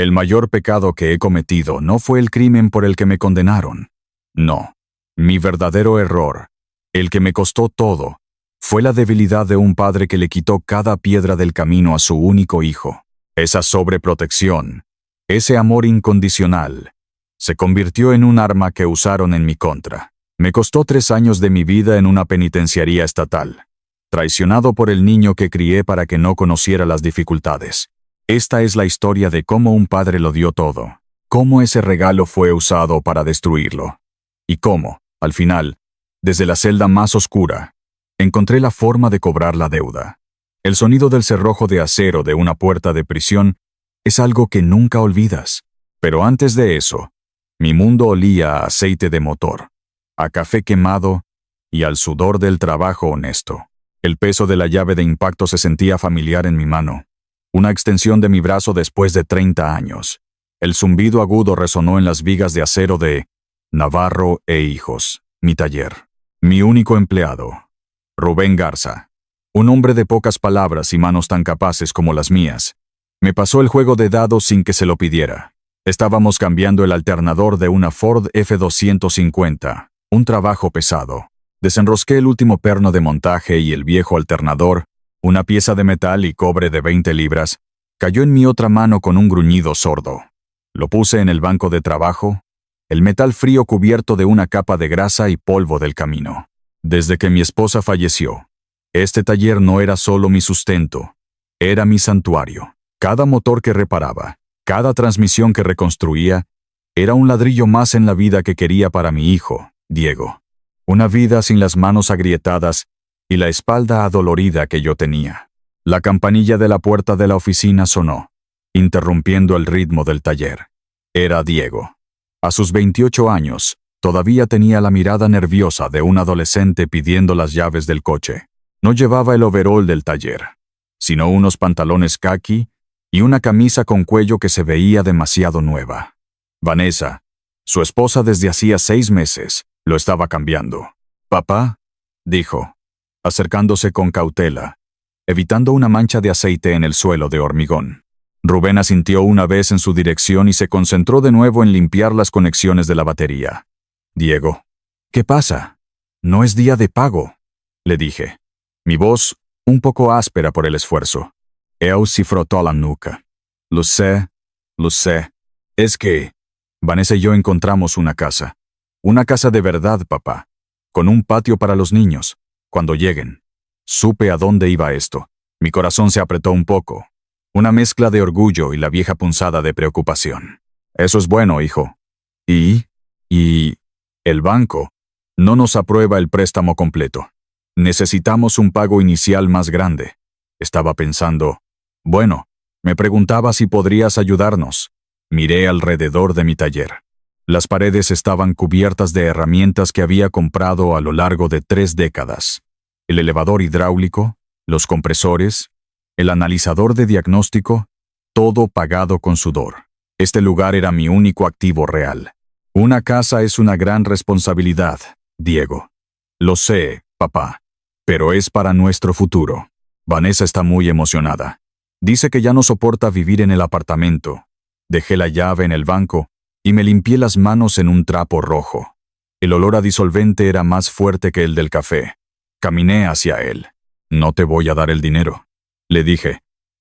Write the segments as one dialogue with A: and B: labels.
A: El mayor pecado que he cometido no fue el crimen por el que me condenaron. No. Mi verdadero error, el que me costó todo, fue la debilidad de un padre que le quitó cada piedra del camino a su único hijo. Esa sobreprotección, ese amor incondicional, se convirtió en un arma que usaron en mi contra. Me costó 3 años de mi vida en una penitenciaría estatal, traicionado por el niño que crié para que no conociera las dificultades. Esta es la historia de cómo un padre lo dio todo, cómo ese regalo fue usado para destruirlo, y cómo, al final, desde la celda más oscura, encontré la forma de cobrar la deuda. El sonido del cerrojo de acero de una puerta de prisión es algo que nunca olvidas. Pero antes de eso, mi mundo olía a aceite de motor, a café quemado y al sudor del trabajo honesto. El peso de la llave de impacto se sentía familiar en mi mano, una extensión de mi brazo después de 30 años. El zumbido agudo resonó en las vigas de acero de Navarro e Hijos, mi taller. Mi único empleado, Rubén Garza, un hombre de pocas palabras y manos tan capaces como las mías, me pasó el juego de dados sin que se lo pidiera. Estábamos cambiando el alternador de una Ford F250, un trabajo pesado. Desenrosqué el último perno de montaje y el viejo alternador, una pieza de metal y cobre de 20 libras, cayó en mi otra mano con un gruñido sordo. Lo puse en el banco de trabajo, el metal frío cubierto de una capa de grasa y polvo del camino. Desde que mi esposa falleció, este taller no era solo mi sustento, era mi santuario. Cada motor que reparaba, cada transmisión que reconstruía, era un ladrillo más en la vida que quería para mi hijo, Diego. Una vida sin las manos agrietadas y la espalda adolorida que yo tenía. La campanilla de la puerta de la oficina sonó, interrumpiendo el ritmo del taller. Era Diego. A sus 28 años, todavía tenía la mirada nerviosa de un adolescente pidiendo las llaves del coche. No llevaba el overol del taller, sino unos pantalones caqui y una camisa con cuello que se veía demasiado nueva. Vanessa, su esposa desde hacía 6 meses, lo estaba cambiando. «Papá», dijo, acercándose con cautela, evitando una mancha de aceite en el suelo de hormigón. Rubén asintió una vez en su dirección y se concentró de nuevo en limpiar las conexiones de la batería. «Diego, ¿qué pasa? No es día de pago», le dije. Mi voz, un poco áspera por el esfuerzo. Él se frotó la nuca. Lo sé. Es que Vanessa y yo encontramos una casa. Una casa de verdad, papá. Con un patio para los niños, cuando lleguen. Supe a dónde iba esto. Mi corazón se apretó un poco. Una mezcla de orgullo y la vieja punzada de preocupación. Eso es bueno, hijo. Y el banco no nos aprueba el préstamo completo. Necesitamos un pago inicial más grande. Estaba pensando, bueno, me preguntaba si podrías ayudarnos. Miré alrededor de mi taller. Las paredes estaban cubiertas de herramientas que había comprado a lo largo de 3 décadas. El elevador hidráulico, los compresores, el analizador de diagnóstico, todo pagado con sudor. Este lugar era mi único activo real. Una casa es una gran responsabilidad, Diego. Lo sé, papá, pero es para nuestro futuro. Vanessa está muy emocionada. Dice que ya no soporta vivir en el apartamento. Dejé la llave en el banco y me limpié las manos en un trapo rojo. El olor a disolvente era más fuerte que el del café. Caminé hacia él. «No te voy a dar el dinero», le dije,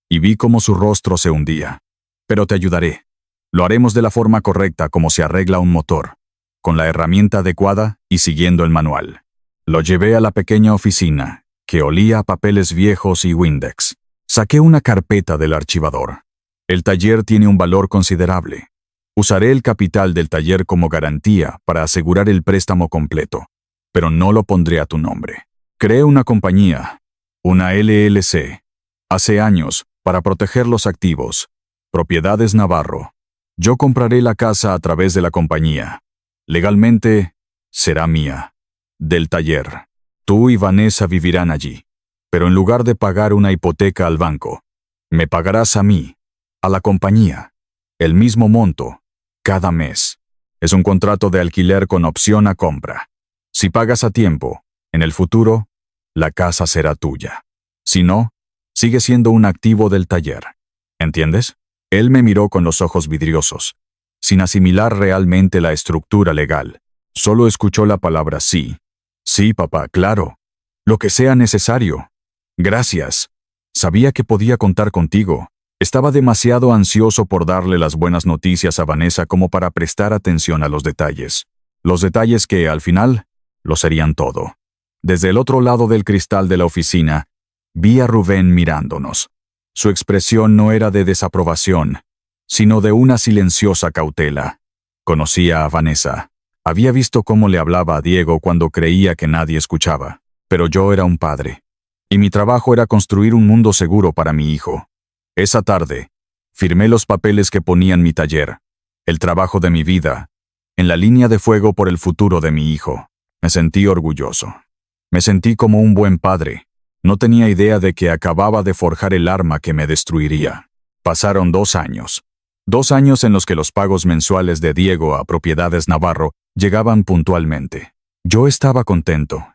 A: y vi cómo su rostro se hundía. «Pero te ayudaré. Lo haremos de la forma correcta como se arregla un motor, con la herramienta adecuada y siguiendo el manual». Lo llevé a la pequeña oficina, que olía a papeles viejos y Windex. Saqué una carpeta del archivador. «El taller tiene un valor considerable. Usaré el capital del taller como garantía para asegurar el préstamo completo, pero no lo pondré a tu nombre. Creé una compañía, una LLC, hace años para proteger los activos. Propiedades Navarro. Yo compraré la casa a través de la compañía. Legalmente, será mía. Del taller. Tú y Vanessa vivirán allí. Pero en lugar de pagar una hipoteca al banco, me pagarás a mí, a la compañía, el mismo monto, cada mes. Es un contrato de alquiler con opción a compra. Si pagas a tiempo, en el futuro, la casa será tuya. Si no, sigue siendo un activo del taller. ¿Entiendes?» Él me miró con los ojos vidriosos, sin asimilar realmente la estructura legal. Solo escuchó la palabra sí. Sí, papá, claro. Lo que sea necesario. Gracias. Sabía que podía contar contigo. Estaba demasiado ansioso por darle las buenas noticias a Vanessa como para prestar atención a los detalles. Los detalles que, al final, lo serían todo. Desde el otro lado del cristal de la oficina, vi a Rubén mirándonos. Su expresión no era de desaprobación, sino de una silenciosa cautela. Conocía a Vanessa. Había visto cómo le hablaba a Diego cuando creía que nadie escuchaba. Pero yo era un padre. Y mi trabajo era construir un mundo seguro para mi hijo. Esa tarde, firmé los papeles que ponían mi taller, el trabajo de mi vida, en la línea de fuego por el futuro de mi hijo. Me sentí orgulloso. Me sentí como un buen padre. No tenía idea de que acababa de forjar el arma que me destruiría. Pasaron 2 años. 2 años en los que los pagos mensuales de Diego a Propiedades Navarro llegaban puntualmente. Yo estaba contento,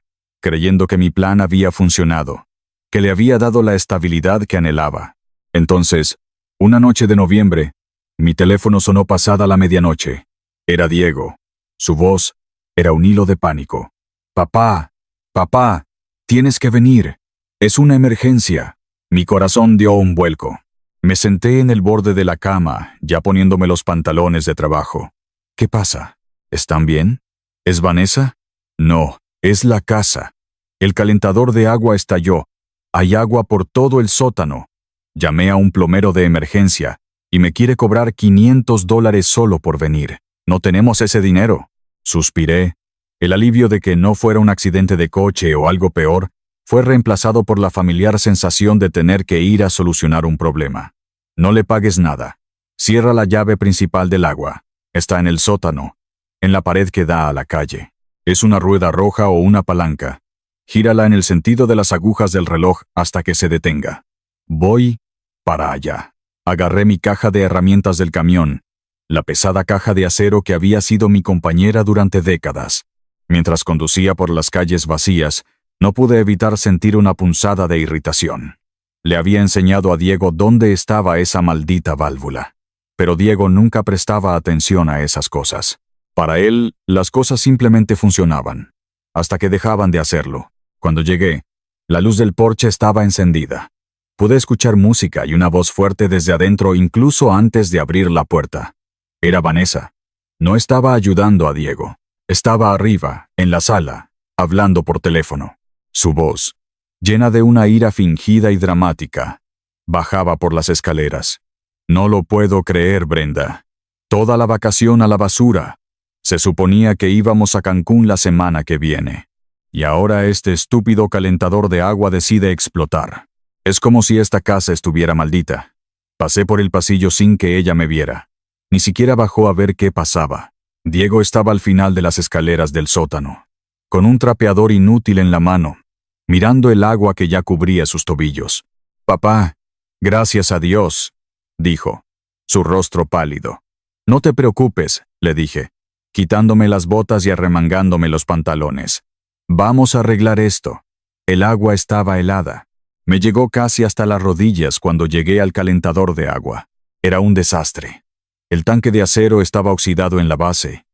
A: creyendo que mi plan había funcionado, que le había dado la estabilidad que anhelaba. Entonces, una noche de noviembre, mi teléfono sonó pasada la medianoche. Era Diego. Su voz era un hilo de pánico. Papá, papá, tienes que venir. Es una emergencia. Mi corazón dio un vuelco. Me senté en el borde de la cama, ya poniéndome los pantalones de trabajo. ¿Qué pasa? ¿Están bien? ¿Es Vanessa? No, es la casa. El calentador de agua estalló. Hay agua por todo el sótano. Llamé a un plomero de emergencia y me quiere cobrar $500 solo por venir. No tenemos ese dinero. Suspiré. El alivio de que no fuera un accidente de coche o algo peor fue reemplazado por la familiar sensación de tener que ir a solucionar un problema. No le pagues nada. Cierra la llave principal del agua. Está en el sótano, en la pared que da a la calle. Es una rueda roja o una palanca. Gírala en el sentido de las agujas del reloj hasta que se detenga. Voy para allá. Agarré mi caja de herramientas del camión, la pesada caja de acero que había sido mi compañera durante décadas. Mientras conducía por las calles vacías, no pude evitar sentir una punzada de irritación. Le había enseñado a Diego dónde estaba esa maldita válvula. Pero Diego nunca prestaba atención a esas cosas. Para él, las cosas simplemente funcionaban, hasta que dejaban de hacerlo. Cuando llegué, la luz del porche estaba encendida. Pude escuchar música y una voz fuerte desde adentro incluso antes de abrir la puerta. Era Vanessa. No estaba ayudando a Diego. Estaba arriba, en la sala, hablando por teléfono. Su voz, llena de una ira fingida y dramática, bajaba por las escaleras. No lo puedo creer, Brenda. Toda la vacación a la basura. Se suponía que íbamos a Cancún la semana que viene. Y ahora este estúpido calentador de agua decide explotar. Es como si esta casa estuviera maldita. Pasé por el pasillo sin que ella me viera. Ni siquiera bajó a ver qué pasaba. Diego estaba al final de las escaleras del sótano, con un trapeador inútil en la mano, mirando el agua que ya cubría sus tobillos. Papá, gracias a Dios, dijo, su rostro pálido. No te preocupes, le dije, quitándome las botas y arremangándome los pantalones. Vamos a arreglar esto. El agua estaba helada. Me llegó casi hasta las rodillas cuando llegué al calentador de agua. Era un desastre. El tanque de acero estaba oxidado en la base,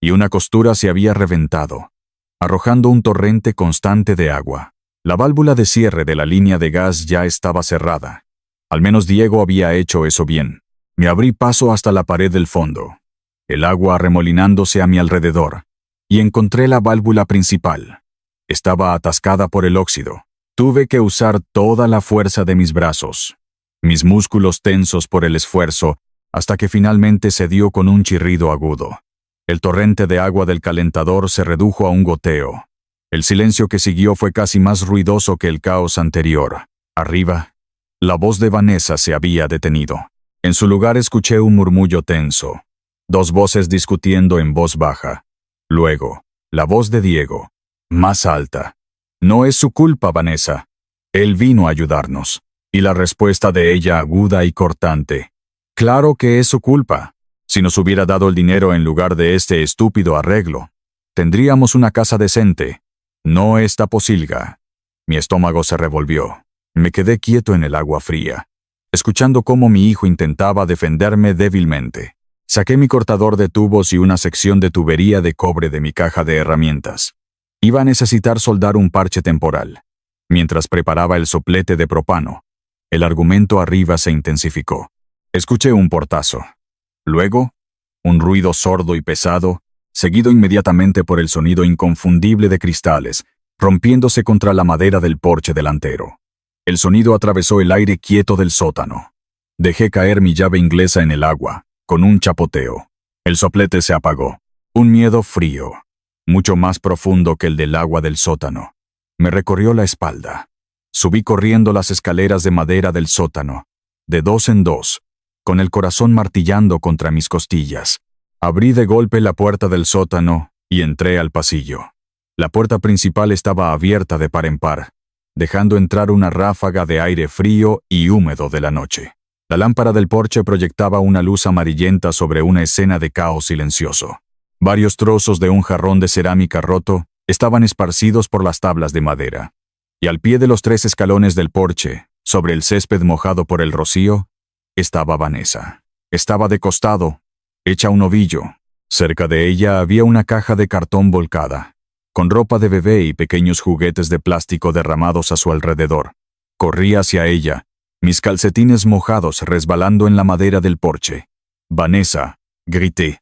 A: y una costura se había reventado, arrojando un torrente constante de agua. La válvula de cierre de la línea de gas ya estaba cerrada. Al menos Diego había hecho eso bien. Me abrí paso hasta la pared del fondo, el agua arremolinándose a mi alrededor, y encontré la válvula principal. Estaba atascada por el óxido. Tuve que usar toda la fuerza de mis brazos, mis músculos tensos por el esfuerzo, hasta que finalmente se dio con un chirrido agudo. El torrente de agua del calentador se redujo a un goteo. El silencio que siguió fue casi más ruidoso que el caos anterior. Arriba, la voz de Vanessa se había detenido. En su lugar escuché un murmullo tenso. 2 voces discutiendo en voz baja. Luego, la voz de Diego, más alta. No es su culpa, Vanessa. Él vino a ayudarnos. Y la respuesta de ella aguda y cortante. Claro que es su culpa. Si nos hubiera dado el dinero en lugar de este estúpido arreglo, tendríamos una casa decente. No esta posilga. Mi estómago se revolvió. Me quedé quieto en el agua fría. escuchando cómo mi hijo intentaba defenderme débilmente. Saqué mi cortador de tubos y una sección de tubería de cobre de mi caja de herramientas. Iba a necesitar soldar un parche temporal. Mientras preparaba el soplete de propano, el argumento arriba se intensificó. Escuché un portazo. Luego, un ruido sordo y pesado, seguido inmediatamente por el sonido inconfundible de cristales, rompiéndose contra la madera del porche delantero. El sonido atravesó el aire quieto del sótano. Dejé caer mi llave inglesa en el agua, con un chapoteo. El soplete se apagó. Un miedo frío, mucho más profundo que el del agua del sótano, me recorrió la espalda. Subí corriendo las escaleras de madera del sótano, de dos en dos, con el corazón martillando contra mis costillas. Abrí de golpe la puerta del sótano y entré al pasillo. La puerta principal estaba abierta de par en par, dejando entrar una ráfaga de aire frío y húmedo de la noche. La lámpara del porche proyectaba una luz amarillenta sobre una escena de caos silencioso. Varios trozos de un jarrón de cerámica roto estaban esparcidos por las tablas de madera. Y al pie de los 3 escalones del porche, sobre el césped mojado por el rocío, estaba Vanessa. Estaba de costado, hecha un ovillo. Cerca de ella había una caja de cartón volcada, con ropa de bebé y pequeños juguetes de plástico derramados a su alrededor. Corrí hacia ella, mis calcetines mojados resbalando en la madera del porche. «Vanessa», grité.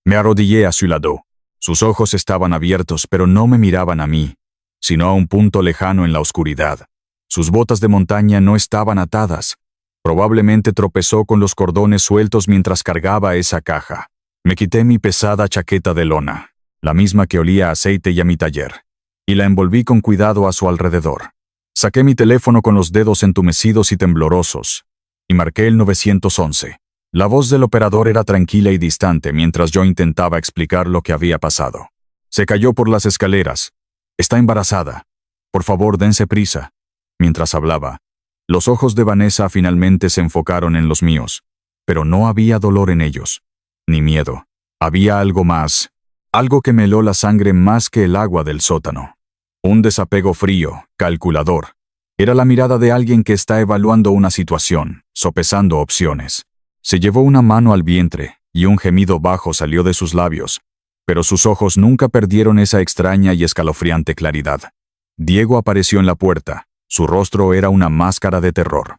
A: Me arrodillé a su lado. Sus ojos estaban abiertos, pero no me miraban a mí, sino a un punto lejano en la oscuridad. Sus botas de montaña no estaban atadas. Probablemente tropezó con los cordones sueltos mientras cargaba esa caja. Me quité mi pesada chaqueta de lona, la misma que olía a aceite y a mi taller, y la envolví con cuidado a su alrededor. Saqué mi teléfono con los dedos entumecidos y temblorosos, y marqué el 911. La voz del operador era tranquila y distante mientras yo intentaba explicar lo que había pasado. Se cayó por las escaleras. Está embarazada. Por favor, dense prisa. Mientras hablaba, los ojos de Vanessa finalmente se enfocaron en los míos, pero no había dolor en ellos, ni miedo. Había algo más, algo que me heló la sangre más que el agua del sótano. Un desapego frío, calculador. Era la mirada de alguien que está evaluando una situación, sopesando opciones. Se llevó una mano al vientre, y un gemido bajo salió de sus labios, pero sus ojos nunca perdieron esa extraña y escalofriante claridad. Diego apareció en la puerta. Su rostro era una máscara de terror.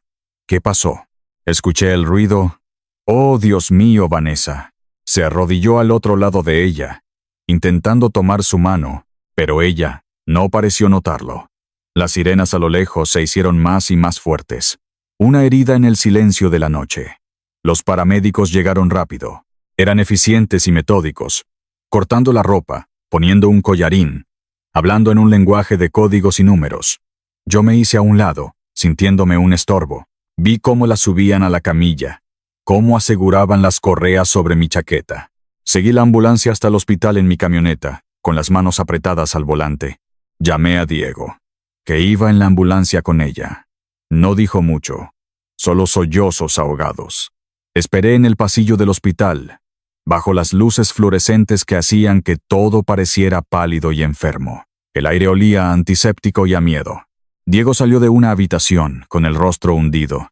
A: ¿Qué pasó? Escuché el ruido. ¡Oh, Dios mío, Vanessa! Se arrodilló al otro lado de ella, intentando tomar su mano, pero ella no pareció notarlo. Las sirenas a lo lejos se hicieron más y más fuertes. Una herida en el silencio de la noche. Los paramédicos llegaron rápido. Eran eficientes y metódicos, cortando la ropa, poniendo un collarín, hablando en un lenguaje de códigos y números. Yo me hice a un lado, sintiéndome un estorbo. Vi cómo la subían a la camilla, cómo aseguraban las correas sobre mi chaqueta. Seguí la ambulancia hasta el hospital en mi camioneta, con las manos apretadas al volante. Llamé a Diego, que iba en la ambulancia con ella. No dijo mucho, solo sollozos ahogados. Esperé en el pasillo del hospital, bajo las luces fluorescentes que hacían que todo pareciera pálido y enfermo. El aire olía a antiséptico y a miedo. Diego salió de una habitación, con el rostro hundido.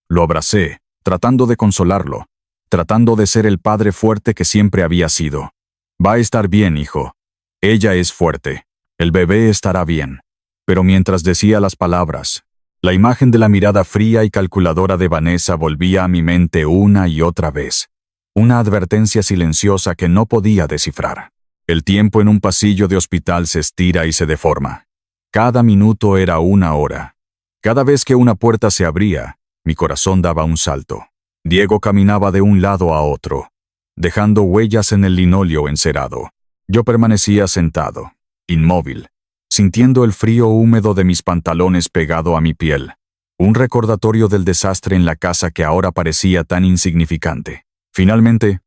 A: Lo abracé, tratando de consolarlo, tratando de ser el padre fuerte que siempre había sido. Va a estar bien, hijo. Ella es fuerte. El bebé estará bien. Pero mientras decía las palabras, la imagen de la mirada fría y calculadora de Vanessa volvía a mi mente una y otra vez. Una advertencia silenciosa que no podía descifrar. El tiempo en un pasillo de hospital se estira y se deforma. Cada minuto era una hora. Cada vez que una puerta se abría, mi corazón daba un salto. Diego caminaba de un lado a otro, dejando huellas en el linóleo encerado. Yo permanecía sentado, inmóvil, sintiendo el frío húmedo de mis pantalones pegado a mi piel. Un recordatorio del desastre en la casa que ahora parecía tan insignificante. Finalmente,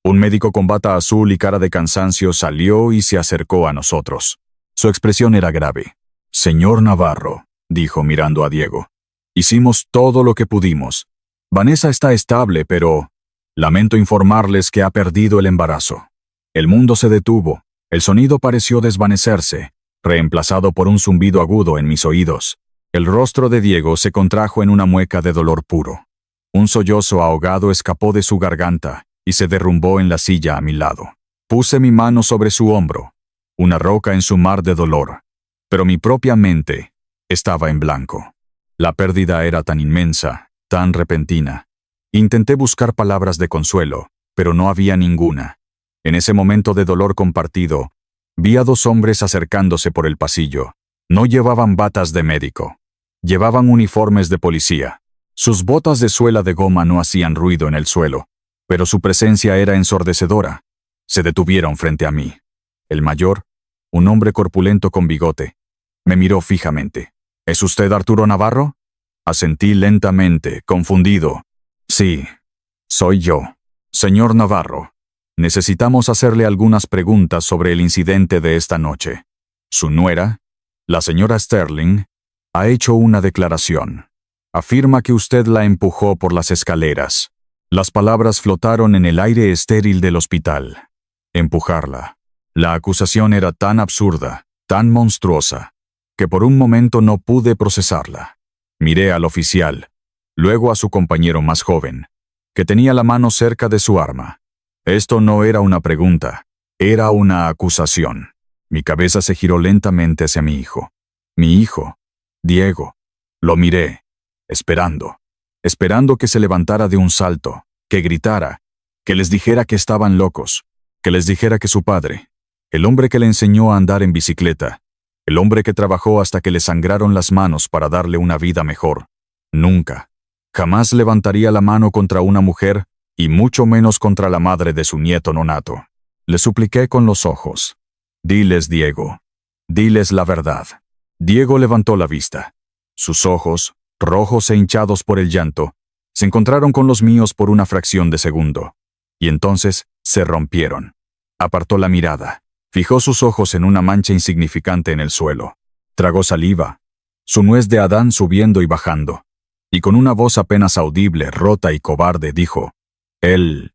A: un médico con bata azul y cara de cansancio salió y se acercó a nosotros. Su expresión era grave. «Señor Navarro», dijo mirando a Diego, «hicimos todo lo que pudimos. Vanessa está estable, pero lamento informarles que ha perdido el embarazo». El mundo se detuvo. El sonido pareció desvanecerse, reemplazado por un zumbido agudo en mis oídos. El rostro de Diego se contrajo en una mueca de dolor puro. Un sollozo ahogado escapó de su garganta y se derrumbó en la silla a mi lado. Puse mi mano sobre su hombro, una roca en su mar de dolor, pero mi propia mente estaba en blanco. La pérdida era tan inmensa, tan repentina. Intenté buscar palabras de consuelo, pero no había ninguna. En ese momento de dolor compartido, vi a dos hombres acercándose por el pasillo. No llevaban batas de médico. Llevaban uniformes de policía. Sus botas de suela de goma no hacían ruido en el suelo, pero su presencia era ensordecedora. Se detuvieron frente a mí. El mayor, un hombre corpulento con bigote, me miró fijamente. ¿Es usted Arturo Navarro? Asentí lentamente, confundido. Sí, soy yo. Señor Navarro, necesitamos hacerle algunas preguntas sobre el incidente de esta noche. Su nuera, la señora Sterling, ha hecho una declaración. Afirma que usted la empujó por las escaleras. Las palabras flotaron en el aire estéril del hospital. Empujarla. La acusación era tan absurda, tan monstruosa, que por un momento no pude procesarla. Miré al oficial, luego a su compañero más joven, que tenía la mano cerca de su arma. Esto no era una pregunta, era una acusación. Mi cabeza se giró lentamente hacia mi hijo. Mi hijo, Diego. Lo miré, esperando que se levantara de un salto, que gritara, que les dijera que estaban locos, que les dijera que su padre, el hombre que le enseñó a andar en bicicleta, el hombre que trabajó hasta que le sangraron las manos para darle una vida mejor, nunca, jamás levantaría la mano contra una mujer y mucho menos contra la madre de su nieto nonato. Le supliqué con los ojos. Diles, Diego. Diles la verdad. Diego levantó la vista. Sus ojos, rojos e hinchados por el llanto, se encontraron con los míos por una fracción de segundo. Y entonces se rompieron. Apartó la mirada. Fijó sus ojos en una mancha insignificante en el suelo. Tragó saliva. Su nuez de Adán subiendo y bajando. Y con una voz apenas audible, rota y cobarde, dijo: Él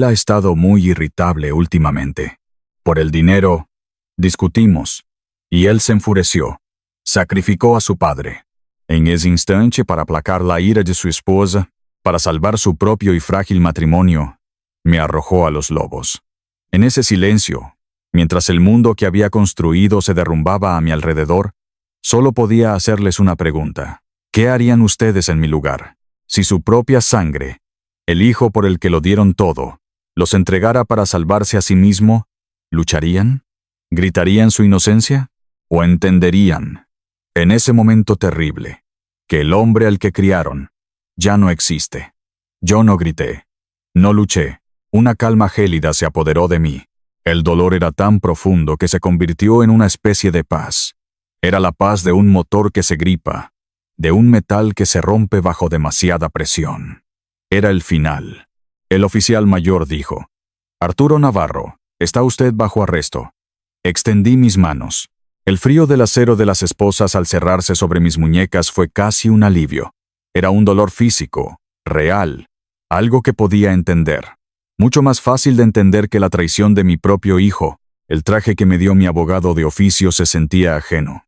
A: ha estado muy irritable últimamente. Por el dinero, discutimos. Y él se enfureció. Sacrificó a su padre. En ese instante, para aplacar la ira de su esposa, para salvar su propio y frágil matrimonio, me arrojó a los lobos. En ese silencio, mientras el mundo que había construido se derrumbaba a mi alrededor, solo podía hacerles una pregunta. ¿Qué harían ustedes en mi lugar? Si su propia sangre, el hijo por el que lo dieron todo, los entregara para salvarse a sí mismo, ¿lucharían? ¿Gritarían su inocencia? ¿O entenderían, en ese momento terrible, que el hombre al que criaron ya no existe? Yo no grité, no luché. Una calma gélida se apoderó de mí. El dolor era tan profundo que se convirtió en una especie de paz. Era la paz de un motor que se gripa, de un metal que se rompe bajo demasiada presión. Era el final. El oficial mayor dijo: Arturo Navarro, está usted bajo arresto. Extendí mis manos. El frío del acero de las esposas al cerrarse sobre mis muñecas fue casi un alivio. Era un dolor físico, real, algo que podía entender. Mucho más fácil de entender que la traición de mi propio hijo. El traje que me dio mi abogado de oficio se sentía ajeno.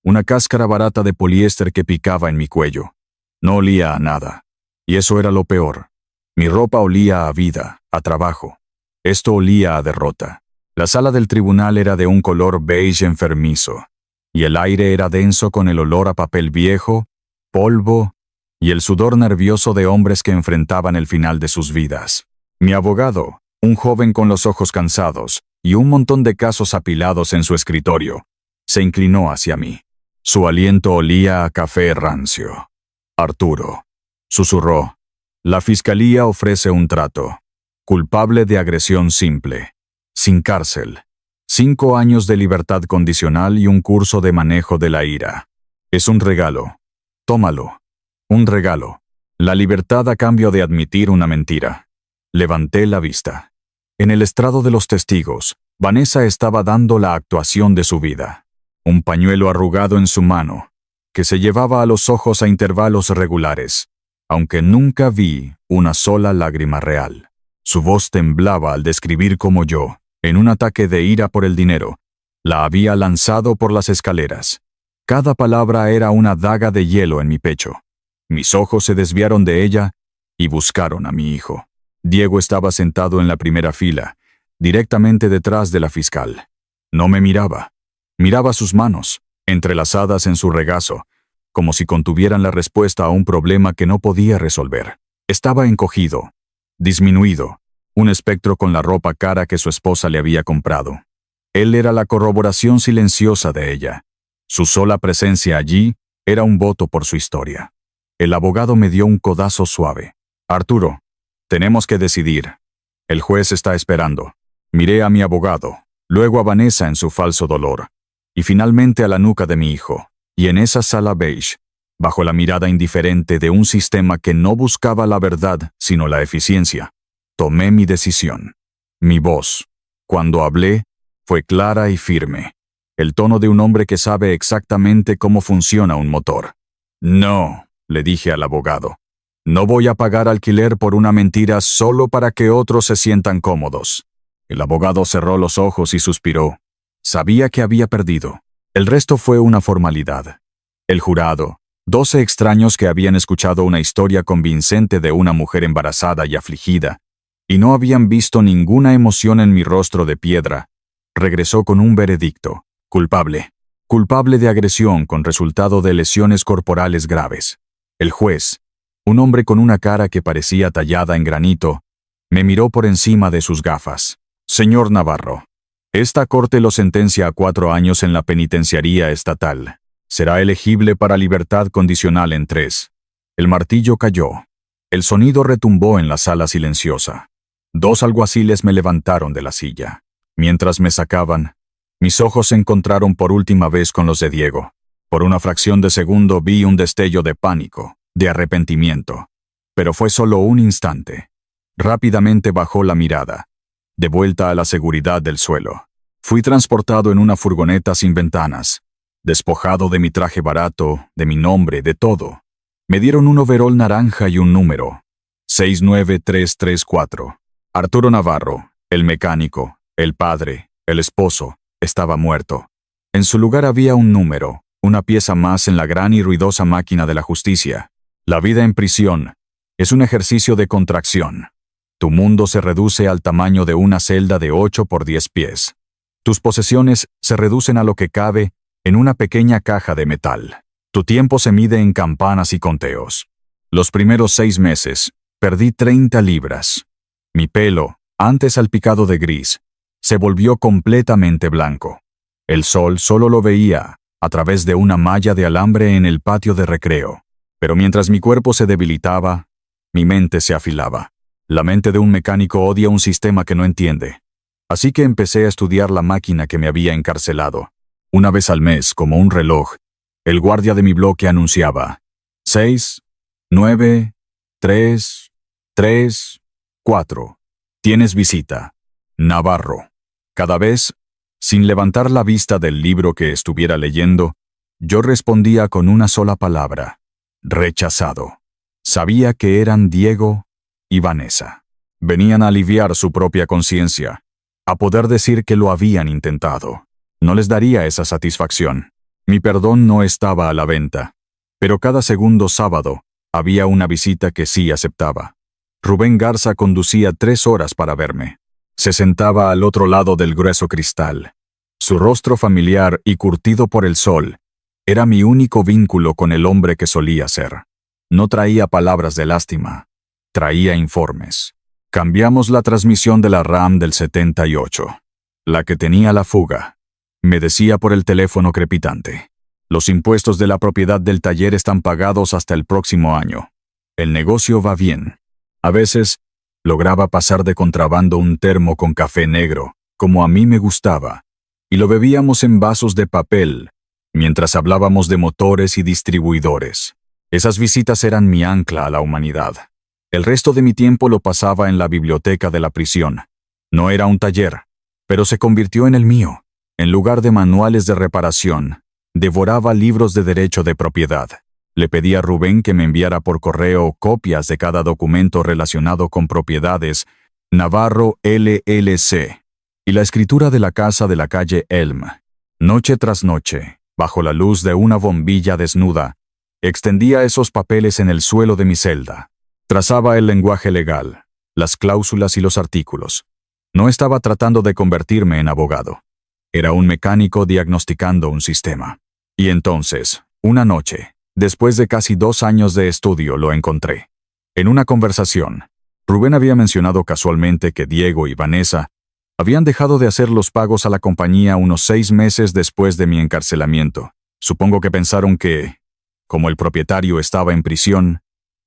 A: Una cáscara barata de poliéster que picaba en mi cuello. No olía a nada. Y eso era lo peor. Mi ropa olía a vida, a trabajo. Esto olía a derrota. La sala del tribunal era de un color beige enfermizo, y el aire era denso con el olor a papel viejo, polvo y el sudor nervioso de hombres que enfrentaban el final de sus vidas. Mi abogado, un joven con los ojos cansados y un montón de casos apilados en su escritorio, se inclinó hacia mí. Su aliento olía a café rancio. Arturo, susurró, la fiscalía ofrece un trato. Culpable de agresión simple. Sin cárcel. 5 años de libertad condicional y un curso de manejo de la ira. Es un regalo. Tómalo. Un regalo. La libertad a cambio de admitir una mentira. Levanté la vista. En el estrado de los testigos, Vanessa estaba dando la actuación de su vida. Un pañuelo arrugado en su mano, que se llevaba a los ojos a intervalos regulares, aunque nunca vi una sola lágrima real. Su voz temblaba al describir cómo yo, en un ataque de ira por el dinero, la había lanzado por las escaleras. Cada palabra era una daga de hielo en mi pecho. Mis ojos se desviaron de ella y buscaron a mi hijo. Diego estaba sentado en la primera fila, directamente detrás de la fiscal. No me miraba. Miraba sus manos, entrelazadas en su regazo, como si contuvieran la respuesta a un problema que no podía resolver. Estaba encogido, disminuido, un espectro con la ropa cara que su esposa le había comprado. Él era la corroboración silenciosa de ella. Su sola presencia allí era un voto por su historia. El abogado me dio un codazo suave. Arturo, tenemos que decidir. El juez está esperando. Miré a mi abogado, luego a Vanessa en su falso dolor, y finalmente a la nuca de mi hijo. Y en esa sala beige, bajo la mirada indiferente de un sistema que no buscaba la verdad, sino la eficiencia, tomé mi decisión. Mi voz, cuando hablé, fue clara y firme. El tono de un hombre que sabe exactamente cómo funciona un motor. No, le dije al abogado. No voy a pagar alquiler por una mentira solo para que otros se sientan cómodos. El abogado cerró los ojos y suspiró. Sabía que había perdido. El resto fue una formalidad. El jurado, 12 extraños que habían escuchado una historia convincente de una mujer embarazada y afligida, y no habían visto ninguna emoción en mi rostro de piedra, regresó con un veredicto. Culpable. Culpable de agresión con resultado de lesiones corporales graves. El juez, un hombre con una cara que parecía tallada en granito, me miró por encima de sus gafas. Señor Navarro, esta corte lo sentencia a 4 años en la penitenciaría estatal. Será elegible para libertad condicional en 3. El martillo cayó. El sonido retumbó en la sala silenciosa. 2 alguaciles me levantaron de la silla. Mientras me sacaban, mis ojos se encontraron por última vez con los de Diego. Por una fracción de segundo vi un destello de pánico, de arrepentimiento. Pero fue solo un instante. Rápidamente bajó la mirada, de vuelta a la seguridad del suelo. Fui transportado en una furgoneta sin ventanas, despojado de mi traje barato, de mi nombre, de todo. Me dieron un overol naranja y un número. 69334. Arturo Navarro, el mecánico, el padre, el esposo, estaba muerto. En su lugar había un número, una pieza más en la gran y ruidosa máquina de la justicia. La vida en prisión es un ejercicio de contracción. Tu mundo se reduce al tamaño de una celda de 8 por 10 pies. Tus posesiones se reducen a lo que cabe en una pequeña caja de metal. Tu tiempo se mide en campanas y conteos. Los primeros 6 meses, perdí 30 libras. Mi pelo, antes salpicado de gris, se volvió completamente blanco. El sol solo lo veía a través de una malla de alambre en el patio de recreo. Pero mientras mi cuerpo se debilitaba, mi mente se afilaba. La mente de un mecánico odia un sistema que no entiende. Así que empecé a estudiar la máquina que me había encarcelado. Una vez al mes, como un reloj, el guardia de mi bloque anunciaba: 6, 9, 3, 3, 4. Tienes visita. Navarro. Cada vez, sin levantar la vista del libro que estuviera leyendo, yo respondía con una sola palabra: rechazado. Sabía que eran Diego y Vanessa. Venían a aliviar su propia conciencia, a poder decir que lo habían intentado. No les daría esa satisfacción. Mi perdón no estaba a la venta, pero cada segundo sábado había una visita que sí aceptaba. Rubén Garza conducía 3 horas para verme. Se sentaba al otro lado del grueso cristal. Su rostro familiar y curtido por el sol era mi único vínculo con el hombre que solía ser. No traía palabras de lástima, traía informes. Cambiamos la transmisión de la RAM del 78, la que tenía la fuga. Me decía por el teléfono crepitante: los impuestos de la propiedad del taller están pagados hasta el próximo año. El negocio va bien. A veces, lograba pasar de contrabando un termo con café negro, como a mí me gustaba, y lo bebíamos en vasos de papel, mientras hablábamos de motores y distribuidores. Esas visitas eran mi ancla a la humanidad. El resto de mi tiempo lo pasaba en la biblioteca de la prisión. No era un taller, pero se convirtió en el mío. En lugar de manuales de reparación, devoraba libros de derecho de propiedad. Le pedí a Rubén que me enviara por correo copias de cada documento relacionado con propiedades Navarro LLC y la escritura de la casa de la calle Elm. Noche tras noche, bajo la luz de una bombilla desnuda, extendía esos papeles en el suelo de mi celda. Trazaba el lenguaje legal, las cláusulas y los artículos. No estaba tratando de convertirme en abogado. Era un mecánico diagnosticando un sistema. Y entonces, una noche, después de casi 2 años de estudio, lo encontré. En una conversación, Rubén había mencionado casualmente que Diego y Vanessa habían dejado de hacer los pagos a la compañía unos 6 meses después de mi encarcelamiento. Supongo que pensaron que, como el propietario estaba en prisión,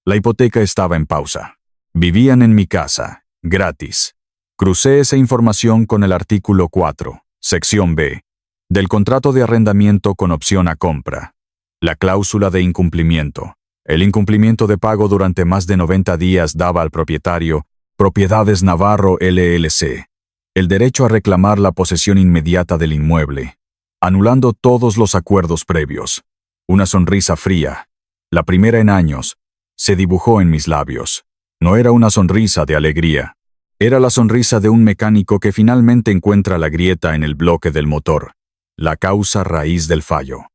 A: la hipoteca estaba en pausa. Vivían en mi casa, gratis. Crucé esa información con el artículo 4, sección B, del contrato de arrendamiento con opción a compra. La cláusula de incumplimiento. El incumplimiento de pago durante más de 90 días daba al propietario, Propiedades Navarro LLC, el derecho a reclamar la posesión inmediata del inmueble, anulando todos los acuerdos previos. Una sonrisa fría, la primera en años, se dibujó en mis labios. No era una sonrisa de alegría. Era la sonrisa de un mecánico que finalmente encuentra la grieta en el bloque del motor, la causa raíz del fallo.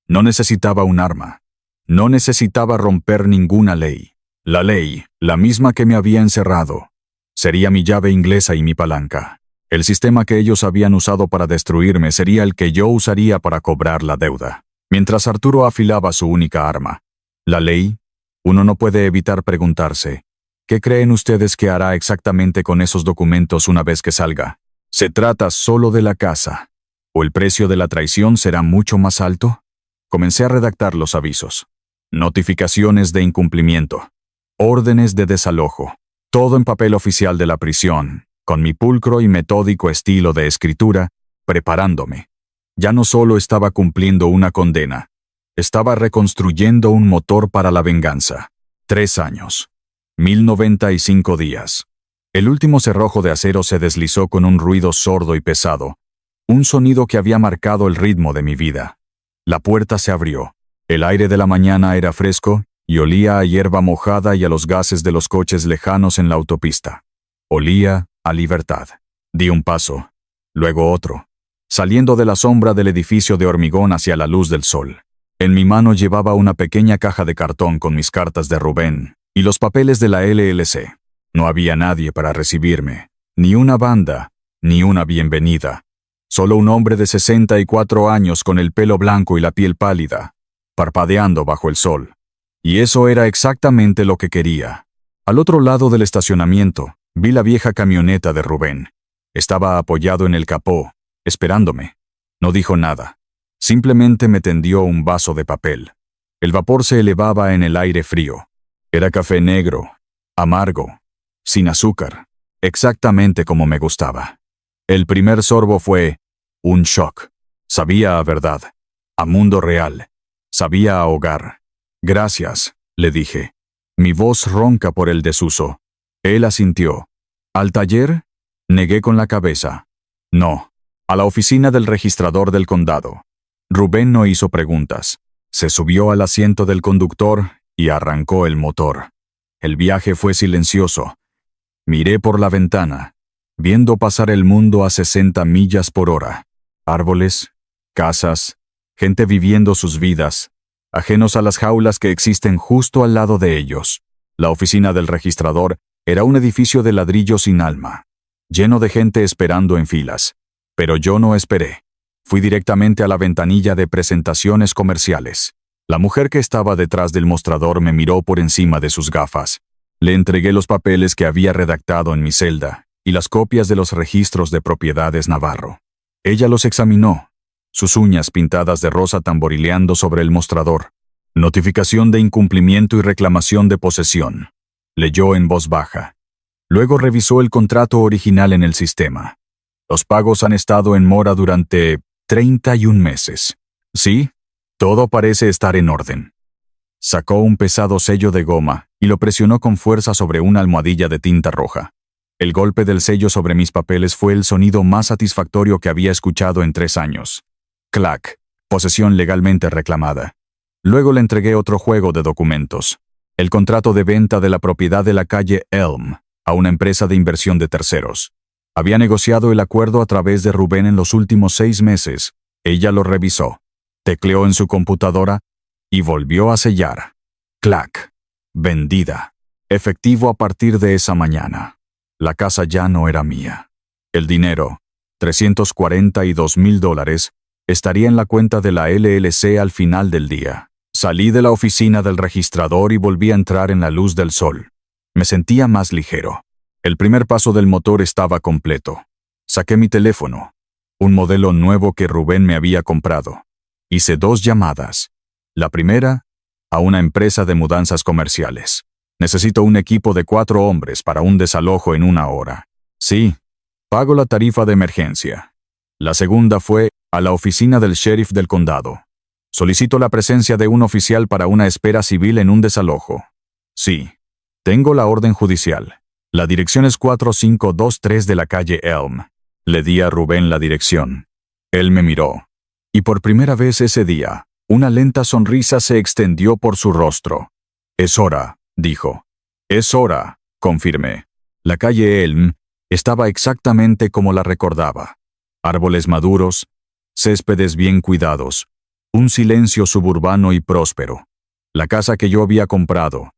A: No necesitaba un arma. No necesitaba romper ninguna ley. La ley, la misma que me había encerrado, sería mi llave inglesa y mi palanca. El sistema que ellos habían usado para destruirme sería el que yo usaría para cobrar la deuda. Mientras Arturo afilaba su única arma, la ley, uno no puede evitar preguntarse, ¿qué creen ustedes que hará exactamente con esos documentos una vez que salga? ¿Se trata solo de la casa? ¿O el precio de la traición será mucho más alto? Comencé a redactar los avisos. Notificaciones de incumplimiento. Órdenes de desalojo. Todo en papel oficial de la prisión, con mi pulcro y metódico estilo de escritura, preparándome. Ya no solo estaba cumpliendo una condena, estaba reconstruyendo un motor para la venganza. 3 años. 1095 días. El último cerrojo de acero se deslizó con un ruido sordo y pesado, un sonido que había marcado el ritmo de mi vida. La puerta se abrió. El aire de la mañana era fresco y olía a hierba mojada y a los gases de los coches lejanos en la autopista. Olía a libertad. Di un paso, luego otro, saliendo de la sombra del edificio de hormigón hacia la luz del sol. En mi mano llevaba una pequeña caja de cartón con mis cartas de Rubén y los papeles de la LLC. No había nadie para recibirme, ni una banda, ni una bienvenida. Solo un hombre de 64 años con el pelo blanco y la piel pálida, parpadeando bajo el sol. Y eso era exactamente lo que quería. Al otro lado del estacionamiento, vi la vieja camioneta de Rubén. Estaba apoyado en el capó, esperándome. No dijo nada. Simplemente me tendió un vaso de papel. El vapor se elevaba en el aire frío. Era café negro, amargo, sin azúcar, exactamente como me gustaba. El primer sorbo fue un shock. Sabía a verdad, a mundo real. Sabía a hogar. Gracias, le dije. Mi voz ronca por el desuso. Él asintió. ¿Al taller? Negué con la cabeza. No, a la oficina del registrador del condado. Rubén no hizo preguntas. Se subió al asiento del conductor y arrancó el motor. El viaje fue silencioso. Miré por la ventana, viendo pasar el mundo a 60 millas por hora. Árboles, casas, gente viviendo sus vidas, ajenos a las jaulas que existen justo al lado de ellos. La oficina del registrador era un edificio de ladrillo sin alma, lleno de gente esperando en filas. Pero yo no esperé. Fui directamente a la ventanilla de presentaciones comerciales. La mujer que estaba detrás del mostrador me miró por encima de sus gafas. Le entregué los papeles que había redactado en mi celda y las copias de los registros de Propiedades Navarro. Ella los examinó, sus uñas pintadas de rosa tamborileando sobre el mostrador. Notificación de incumplimiento y reclamación de posesión. Leyó en voz baja. Luego revisó el contrato original en el sistema. Los pagos han estado en mora durante 31 meses. Sí, todo parece estar en orden. Sacó un pesado sello de goma y lo presionó con fuerza sobre una almohadilla de tinta roja. El golpe del sello sobre mis papeles fue el sonido más satisfactorio que había escuchado en 3 años. Clac, posesión legalmente reclamada. Luego le entregué otro juego de documentos. El contrato de venta de la propiedad de la calle Elm a una empresa de inversión de terceros. Había negociado el acuerdo a través de Rubén en los últimos 6 meses. Ella lo revisó, tecleó en su computadora y volvió a sellar. Clac. Vendida. efectivo a partir de esa mañana. La casa ya no era mía. El dinero, $342,000, estaría en la cuenta de la LLC al final del día. Salí de la oficina del registrador y volví a entrar en la luz del sol. Me sentía más ligero. El primer paso del motor estaba completo. Saqué mi teléfono, un modelo nuevo que Rubén me había comprado. Hice 2 llamadas. La primera, a una empresa de mudanzas comerciales. Necesito un equipo de 4 hombres para un desalojo en 1 hora. Sí, pago la tarifa de emergencia. La segunda fue a la oficina del sheriff del condado. Solicito la presencia de un oficial para una espera civil en un desalojo. Sí, tengo la orden judicial. La dirección es 4523 de la calle Elm. Le di a Rubén la dirección. Él me miró. Y por primera vez ese día, una lenta sonrisa se extendió por su rostro. Es hora, dijo. Es hora, confirmé. La calle Elm estaba exactamente como la recordaba. Árboles maduros, céspedes bien cuidados, un silencio suburbano y próspero. La casa que yo había comprado,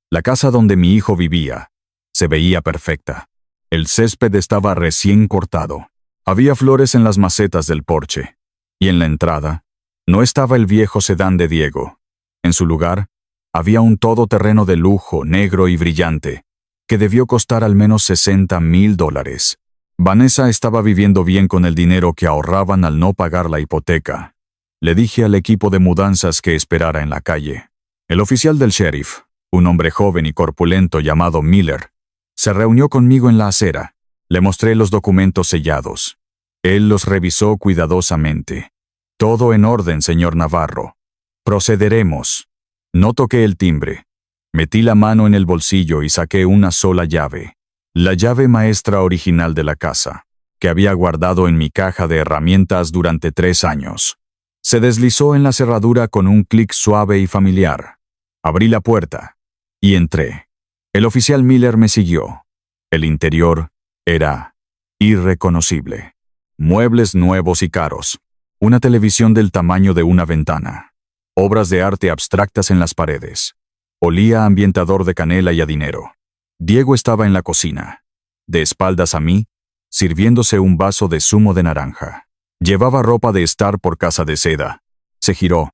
A: la casa donde mi hijo vivía, se veía perfecta. El césped estaba recién cortado. Había flores en las macetas del porche. Y en la entrada, no estaba el viejo sedán de Diego. En su lugar, había un todoterreno de lujo, negro y brillante, que debió costar al menos $60,000. Vanessa estaba viviendo bien con el dinero que ahorraban al no pagar la hipoteca. Le dije al equipo de mudanzas que esperara en la calle. El oficial del sheriff, un hombre joven y corpulento llamado Miller, se reunió conmigo en la acera. Le mostré los documentos sellados. Él los revisó cuidadosamente. Todo en orden, señor Navarro. Procederemos. No toqué el timbre. Metí la mano en el bolsillo y saqué una sola llave. La llave maestra original de la casa, que había guardado en mi caja de herramientas durante 3 años. Se deslizó en la cerradura con un clic suave y familiar. Abrí la puerta y entré. El oficial Miller me siguió. El interior era irreconocible. Muebles nuevos y caros. Una televisión del tamaño de una ventana. Obras de arte abstractas en las paredes. Olía a ambientador de canela y a dinero. Diego estaba en la cocina, de espaldas a mí, sirviéndose un vaso de zumo de naranja. Llevaba ropa de estar por casa de seda. Se giró,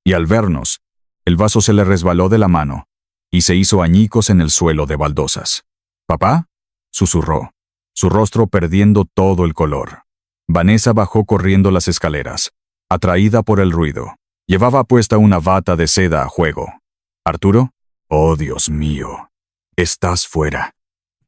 A: y al vernos, el vaso se le resbaló de la mano, y se hizo añicos en el suelo de baldosas. «¿Papá?», susurró, su rostro perdiendo todo el color. Vanessa bajó corriendo las escaleras, atraída por el ruido. Llevaba puesta una bata de seda a juego. «¿Arturo? Oh, Dios mío. Estás fuera».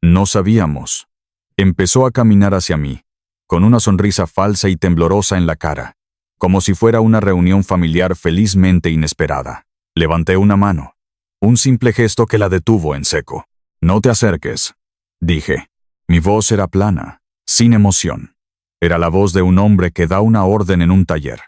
A: No sabíamos. Empezó a caminar hacia mí, con una sonrisa falsa y temblorosa en la cara, como si fuera una reunión familiar felizmente inesperada. Levanté una mano, un simple gesto que la detuvo en seco. «No te acerques», dije. Mi voz era plana, sin emoción. Era la voz de un hombre que da una orden en un taller.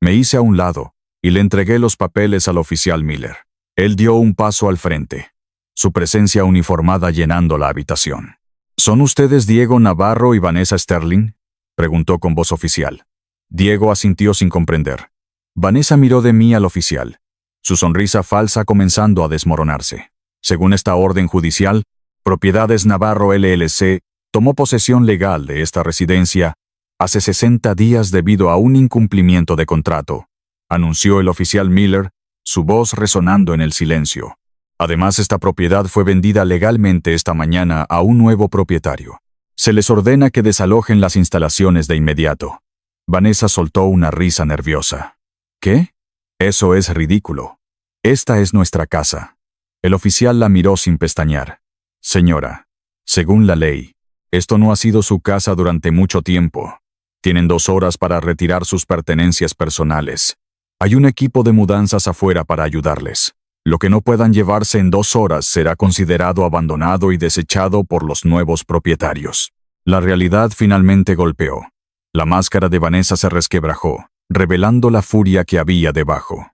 A: Me hice a un lado y le entregué los papeles al oficial Miller. Él dio un paso al frente, su presencia uniformada llenando la habitación. «¿Son ustedes Diego Navarro y Vanessa Sterling?», preguntó con voz oficial. Diego asintió sin comprender. Vanessa miró de mí al oficial, su sonrisa falsa comenzando a desmoronarse. «Según esta orden judicial, Propiedades Navarro LLC tomó posesión legal de esta residencia hace 60 días debido a un incumplimiento de contrato», anunció el oficial Miller, su voz resonando en el silencio. «Además, esta propiedad fue vendida legalmente esta mañana a un nuevo propietario. Se les ordena que desalojen las instalaciones de inmediato». Vanessa soltó una risa nerviosa. «¿Qué? Eso es ridículo. Esta es nuestra casa». El oficial la miró sin pestañear. «Señora, según la ley, esto no ha sido su casa durante mucho tiempo. Tienen 2 horas para retirar sus pertenencias personales. Hay un equipo de mudanzas afuera para ayudarles. Lo que no puedan llevarse en 2 horas será considerado abandonado y desechado por los nuevos propietarios». La realidad finalmente golpeó. La máscara de Vanessa se resquebrajó, revelando la furia que había debajo.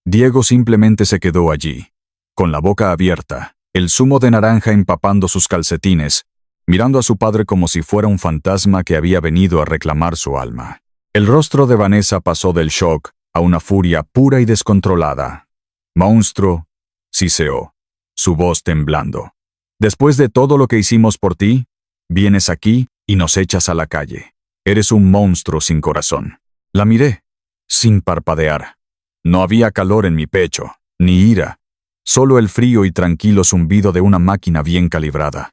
A: Diego simplemente se quedó allí, con la boca abierta, el zumo de naranja empapando sus calcetines, mirando a su padre como si fuera un fantasma que había venido a reclamar su alma. El rostro de Vanessa pasó del shock a una furia pura y descontrolada. «Monstruo», siseó, su voz temblando. Después de todo lo que hicimos por ti, vienes aquí y nos echas a la calle. Eres un monstruo sin corazón. La miré, sin parpadear. No había calor en mi pecho, ni ira, solo el frío y tranquilo zumbido de una máquina bien calibrada.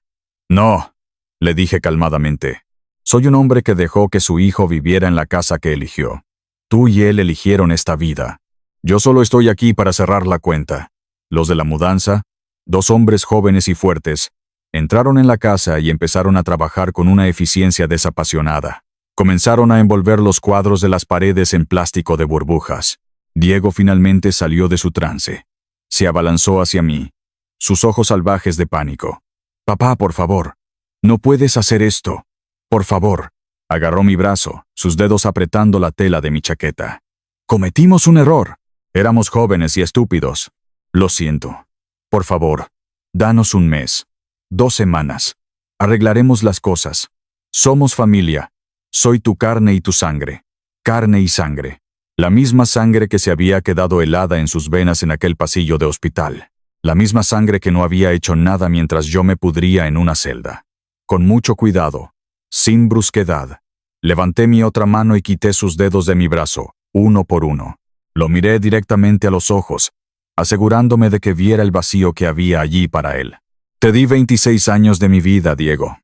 A: No, le dije calmadamente. Soy un hombre que dejó que su hijo viviera en la casa que eligió. Tú y él eligieron esta vida. Yo solo estoy aquí para cerrar la cuenta. Los de la mudanza, 2 hombres jóvenes y fuertes, entraron en la casa y empezaron a trabajar con una eficiencia desapasionada. Comenzaron a envolver los cuadros de las paredes en plástico de burbujas. Diego finalmente salió de su trance. Se abalanzó hacia mí, sus ojos salvajes de pánico. Papá, por favor, no puedes hacer esto. Por favor. Agarró mi brazo, sus dedos apretando la tela de mi chaqueta. Cometimos un error. Éramos jóvenes y estúpidos. Lo siento. Por favor, danos un mes. 2 semanas. Arreglaremos las cosas. Somos familia. Soy tu carne y tu sangre. Carne y sangre. La misma sangre que se había quedado helada en sus venas en aquel pasillo de hospital. La misma sangre que no había hecho nada mientras yo me pudría en una celda. Con mucho cuidado, sin brusquedad, levanté mi otra mano y quité sus dedos de mi brazo, uno por uno. Lo miré directamente a los ojos, asegurándome de que viera el vacío que había allí para él. Te di 26 años de mi vida, Diego.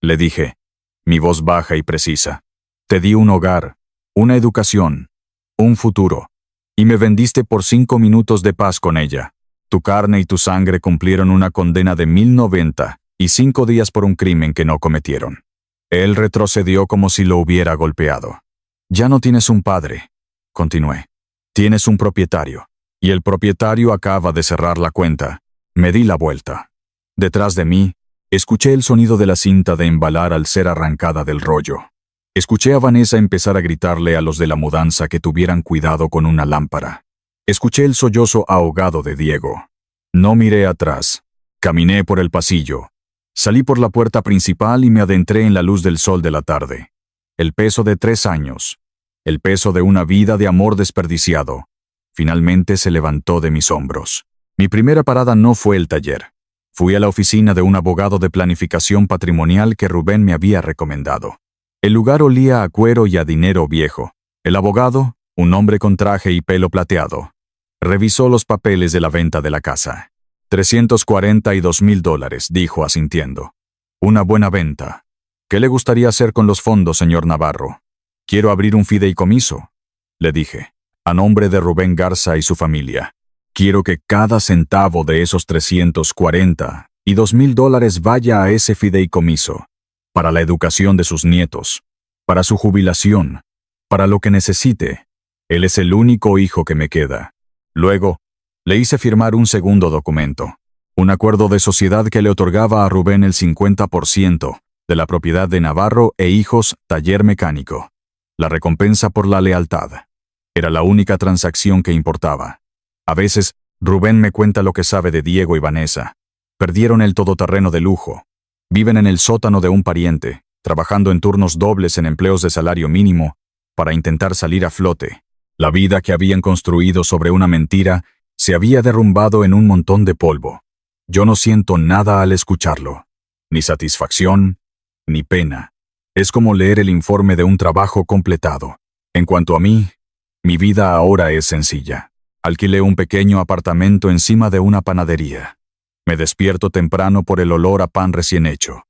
A: Le dije, mi voz baja y precisa. Te di un hogar, una educación, un futuro, y me vendiste por 5 minutos de paz con ella. Tu carne y tu sangre cumplieron una condena de 1090 y 5 días por un crimen que no cometieron. Él retrocedió como si lo hubiera golpeado. Ya no tienes un padre, continué. Tienes un propietario, y el propietario acaba de cerrar la cuenta. Me di la vuelta. Detrás de mí, escuché el sonido de la cinta de embalar al ser arrancada del rollo. Escuché a Vanessa empezar a gritarle a los de la mudanza que tuvieran cuidado con una lámpara. Escuché el sollozo ahogado de Diego. No miré atrás. Caminé por el pasillo. Salí por la puerta principal y me adentré en la luz del sol de la tarde. El peso de 3 años, el peso de una vida de amor desperdiciado, finalmente se levantó de mis hombros. Mi primera parada no fue el taller. Fui a la oficina de un abogado de planificación patrimonial que Rubén me había recomendado. El lugar olía a cuero y a dinero viejo. El abogado, un hombre con traje y pelo plateado, revisó los papeles de la venta de la casa. $342,000, dijo asintiendo. Una buena venta. ¿Qué le gustaría hacer con los fondos, señor Navarro? Quiero abrir un fideicomiso, le dije, a nombre de Rubén Garza y su familia. Quiero que cada centavo de esos $342,000 vaya a ese fideicomiso, para la educación de sus nietos, para su jubilación, para lo que necesite. Él es el único hijo que me queda. Luego, le hice firmar un segundo documento, un acuerdo de sociedad que le otorgaba a Rubén el 50% de la propiedad de Navarro e Hijos Taller Mecánico. La recompensa por la lealtad. Era la única transacción que importaba. A veces, Rubén me cuenta lo que sabe de Diego y Vanessa. Perdieron el todoterreno de lujo. Viven en el sótano de un pariente, trabajando en turnos dobles en empleos de salario mínimo, para intentar salir a flote. La vida que habían construido sobre una mentira se había derrumbado en un montón de polvo. Yo no siento nada al escucharlo. Ni satisfacción, ni pena. Es como leer el informe de un trabajo completado. En cuanto a mí, mi vida ahora es sencilla. Alquilé un pequeño apartamento encima de una panadería. Me despierto temprano por el olor a pan recién hecho.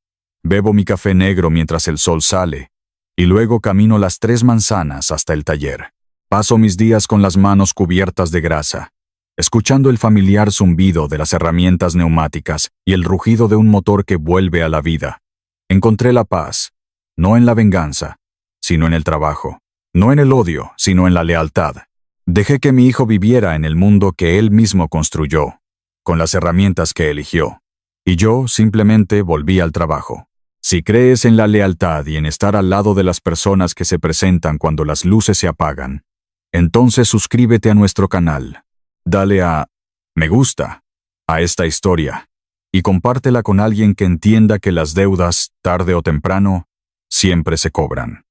A: Bebo mi café negro mientras el sol sale, y luego camino las 3 manzanas hasta el taller. Paso mis días con las manos cubiertas de grasa, escuchando el familiar zumbido de las herramientas neumáticas y el rugido de un motor que vuelve a la vida. Encontré la paz, no en la venganza, sino en el trabajo. No en el odio, sino en la lealtad. Dejé que mi hijo viviera en el mundo que él mismo construyó, con las herramientas que eligió. Y yo simplemente volví al trabajo. Si crees en la lealtad y en estar al lado de las personas que se presentan cuando las luces se apagan, entonces suscríbete a nuestro canal. Dale a me gusta a esta historia y compártela con alguien que entienda que las deudas, tarde o temprano, siempre se cobran.